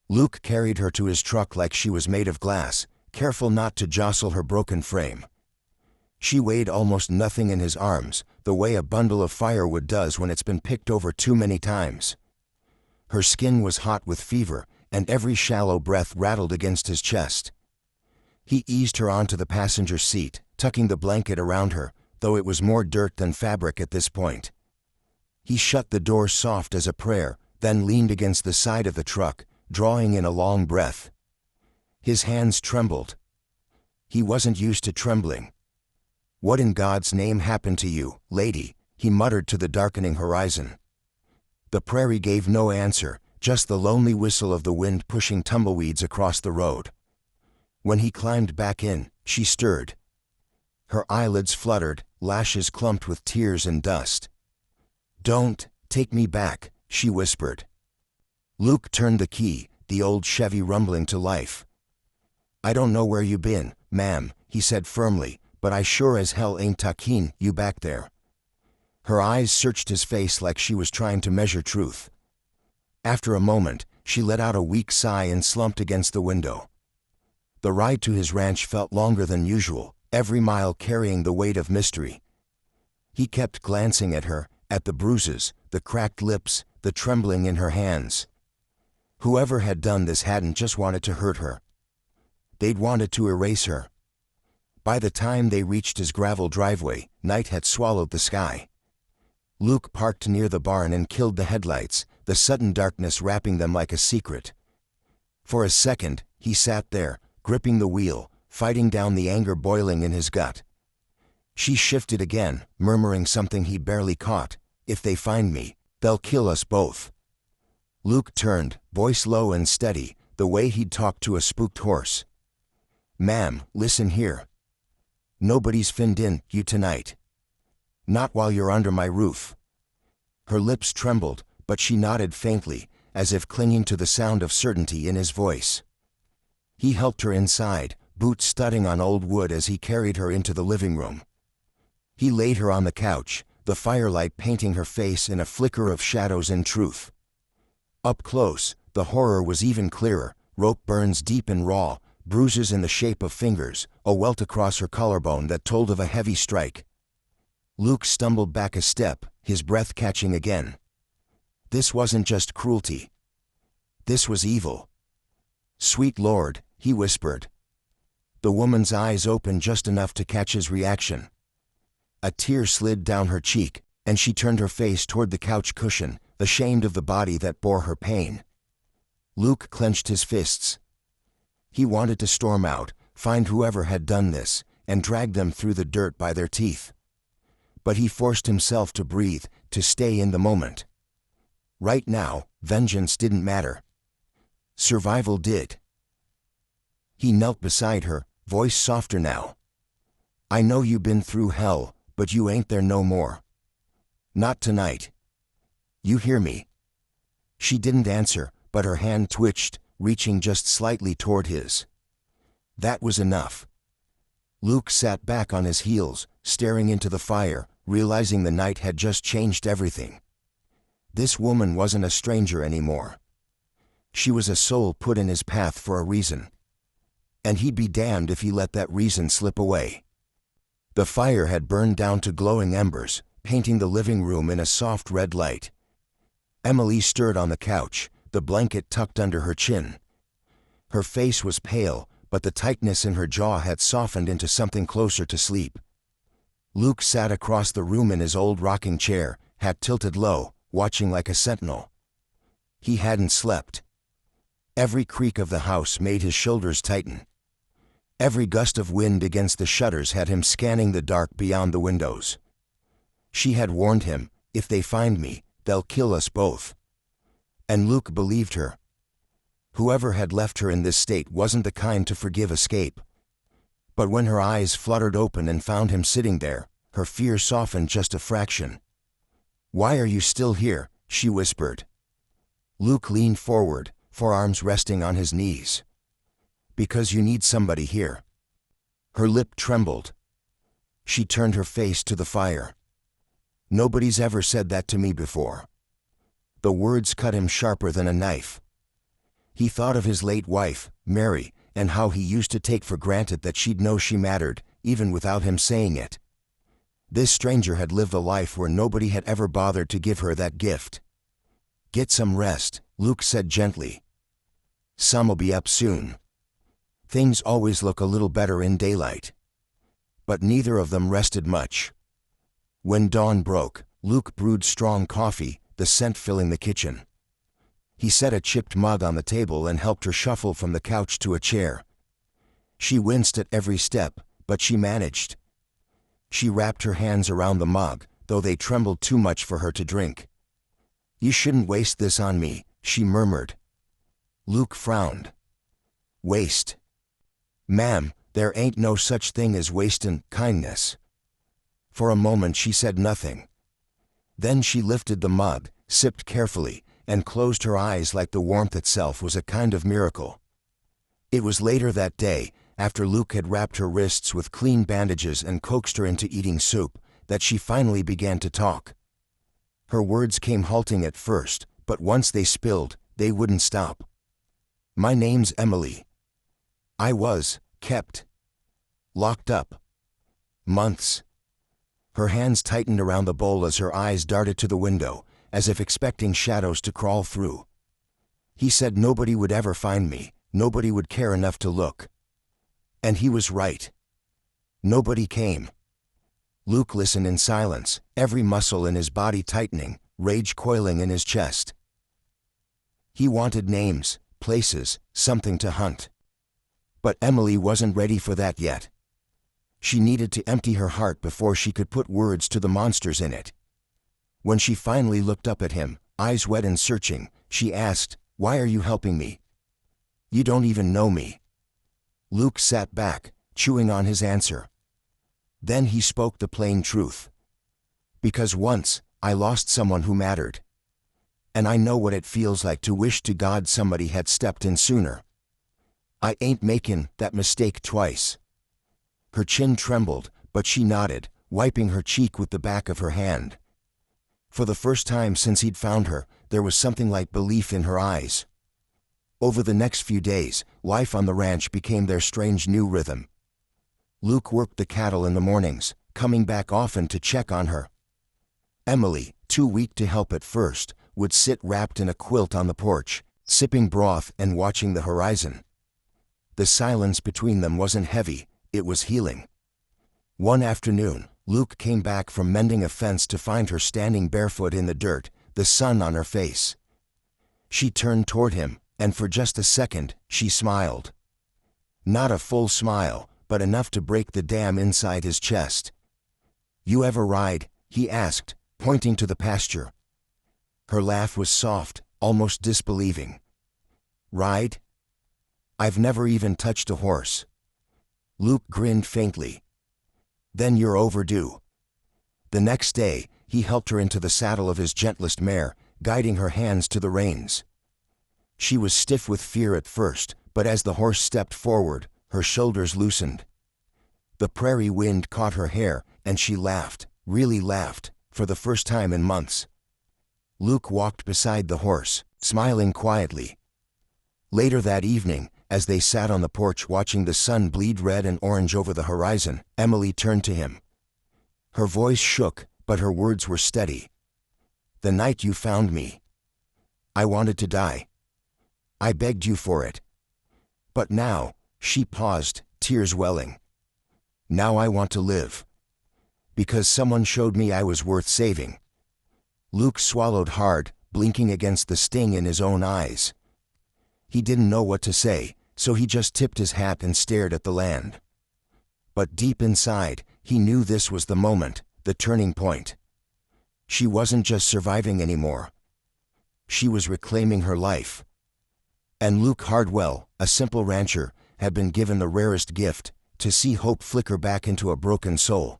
Luke carried her to his truck like she was made of glass, careful not to jostle her broken frame. She weighed almost nothing in his arms, the way a bundle of firewood does when it's been picked over too many times. Her skin was hot with fever, and every shallow breath rattled against his chest. He eased her onto the passenger seat, tucking the blanket around her, though it was more dirt than fabric at this point. He shut the door soft as a prayer, then leaned against the side of the truck, drawing in a long breath. His hands trembled. He wasn't used to trembling. "What in God's name happened to you, lady?" he muttered to the darkening horizon. The prairie gave no answer, just the lonely whistle of the wind pushing tumbleweeds across the road. When he climbed back in, she stirred. Her eyelids fluttered, lashes clumped with tears and dust. "Don't take me back," she whispered. Luke turned the key, the old Chevy rumbling to life. "I don't know where you been, ma'am," he said firmly, "but I sure as hell ain't takin' you back there." Her eyes searched his face like she was trying to measure truth. After a moment, she let out a weak sigh and slumped against the window. The ride to his ranch felt longer than usual, every mile carrying the weight of mystery. He kept glancing at her, at the bruises, the cracked lips, the trembling in her hands. Whoever had done this hadn't just wanted to hurt her. They'd wanted to erase her. By the time they reached his gravel driveway, night had swallowed the sky. Luke parked near the barn and killed the headlights, the sudden darkness wrapping them like a secret. For a second, he sat there, gripping the wheel, fighting down the anger boiling in his gut. She shifted again, murmuring something he barely caught. "If they find me, they'll kill us both." Luke turned, voice low and steady, the way he'd talk to a spooked horse. "Ma'am, listen here. Nobody's finned in you tonight. Not while you're under my roof." Her lips trembled, but she nodded faintly, as if clinging to the sound of certainty in his voice. He helped her inside, boots studding on old wood as he carried her into the living room. He laid her on the couch, the firelight painting her face in a flicker of shadows and truth. Up close, the horror was even clearer, rope burns deep and raw, bruises in the shape of fingers, a welt across her collarbone that told of a heavy strike. Luke stumbled back a step, his breath catching again. This wasn't just cruelty. This was evil. "Sweet Lord," he whispered. The woman's eyes opened just enough to catch his reaction. A tear slid down her cheek, and she turned her face toward the couch cushion, ashamed of the body that bore her pain. Luke clenched his fists. He wanted to storm out, find whoever had done this, and drag them through the dirt by their teeth. But he forced himself to breathe, to stay in the moment. Right now, vengeance didn't matter. Survival did. He knelt beside her, voice softer now. "I know you been through hell, but you ain't there no more. Not tonight. You hear me?" She didn't answer, but her hand twitched, reaching just slightly toward his. That was enough. Luke sat back on his heels, staring into the fire, realizing the night had just changed everything. This woman wasn't a stranger anymore. She was a soul put in his path for a reason. And he'd be damned if he let that reason slip away. The fire had burned down to glowing embers, painting the living room in a soft red light. Emily stirred on the couch, the blanket tucked under her chin. Her face was pale, but the tightness in her jaw had softened into something closer to sleep. Luke sat across the room in his old rocking chair, hat tilted low, watching like a sentinel. He hadn't slept. Every creak of the house made his shoulders tighten. Every gust of wind against the shutters had him scanning the dark beyond the windows. She had warned him, "If they find me, they'll kill us both." And Luke believed her. Whoever had left her in this state wasn't the kind to forgive escape. But when her eyes fluttered open and found him sitting there, her fear softened just a fraction. "Why are you still here?" she whispered. Luke leaned forward, forearms resting on his knees. "Because you need somebody here." Her lip trembled. She turned her face to the fire. "Nobody's ever said that to me before." The words cut him sharper than a knife. He thought of his late wife, Mary, and how he used to take for granted that she'd know she mattered, even without him saying it. This stranger had lived a life where nobody had ever bothered to give her that gift. "Get some rest," Luke said gently. "Sun'll be up soon. Things always look a little better in daylight." But neither of them rested much. When dawn broke, Luke brewed strong coffee, the scent filling the kitchen. He set a chipped mug on the table and helped her shuffle from the couch to a chair. She winced at every step, but she managed. She wrapped her hands around the mug, though they trembled too much for her to drink. "You shouldn't waste this on me," she murmured. Luke frowned. "Waste? Ma'am, there ain't no such thing as wastin' kindness." For a moment she said nothing. Then she lifted the mug, sipped carefully, and closed her eyes like the warmth itself was a kind of miracle. It was later that day, after Luke had wrapped her wrists with clean bandages and coaxed her into eating soup, that she finally began to talk. Her words came halting at first, but once they spilled, they wouldn't stop. "My name's Emily. I was kept locked up months." Her hands tightened around the bowl as her eyes darted to the window, as if expecting shadows to crawl through. "He said nobody would ever find me, nobody would care enough to look. And he was right. Nobody came." Luke listened in silence, every muscle in his body tightening, rage coiling in his chest. He wanted names, places, something to hunt. But Emily wasn't ready for that yet. She needed to empty her heart before she could put words to the monsters in it. When she finally looked up at him, eyes wet and searching, she asked, "Why are you helping me? You don't even know me." Luke sat back, chewing on his answer. Then he spoke the plain truth. "Because once, I lost someone who mattered. And I know what it feels like to wish to God somebody had stepped in sooner. I ain't makin' that mistake twice." Her chin trembled, but she nodded, wiping her cheek with the back of her hand. For the first time since he'd found her, there was something like belief in her eyes. Over the next few days, life on the ranch became their strange new rhythm. Luke worked the cattle in the mornings, coming back often to check on her. Emily, too weak to help at first, would sit wrapped in a quilt on the porch, sipping broth and watching the horizon. The silence between them wasn't heavy, it was healing. One afternoon, Luke came back from mending a fence to find her standing barefoot in the dirt, the sun on her face. She turned toward him, and for just a second, she smiled. Not a full smile, but enough to break the dam inside his chest. "You ever ride?" he asked, pointing to the pasture. Her laugh was soft, almost disbelieving. "Ride? I've never even touched a horse." Luke grinned faintly. "Then you're overdue." The next day, he helped her into the saddle of his gentlest mare, guiding her hands to the reins. She was stiff with fear at first, but as the horse stepped forward, her shoulders loosened. The prairie wind caught her hair, and she laughed, really laughed, for the first time in months. Luke walked beside the horse, smiling quietly. Later that evening, as they sat on the porch watching the sun bleed red and orange over the horizon, Emily turned to him. Her voice shook, but her words were steady. "The night you found me, I wanted to die. I begged you for it. But now," she paused, tears welling, "now I want to live. Because someone showed me I was worth saving." Luke swallowed hard, blinking against the sting in his own eyes. He didn't know what to say, so he just tipped his hat and stared at the land. But deep inside, he knew this was the moment, the turning point. She wasn't just surviving anymore. She was reclaiming her life. And Luke Hardwell, a simple rancher, had been given the rarest gift, to see hope flicker back into a broken soul.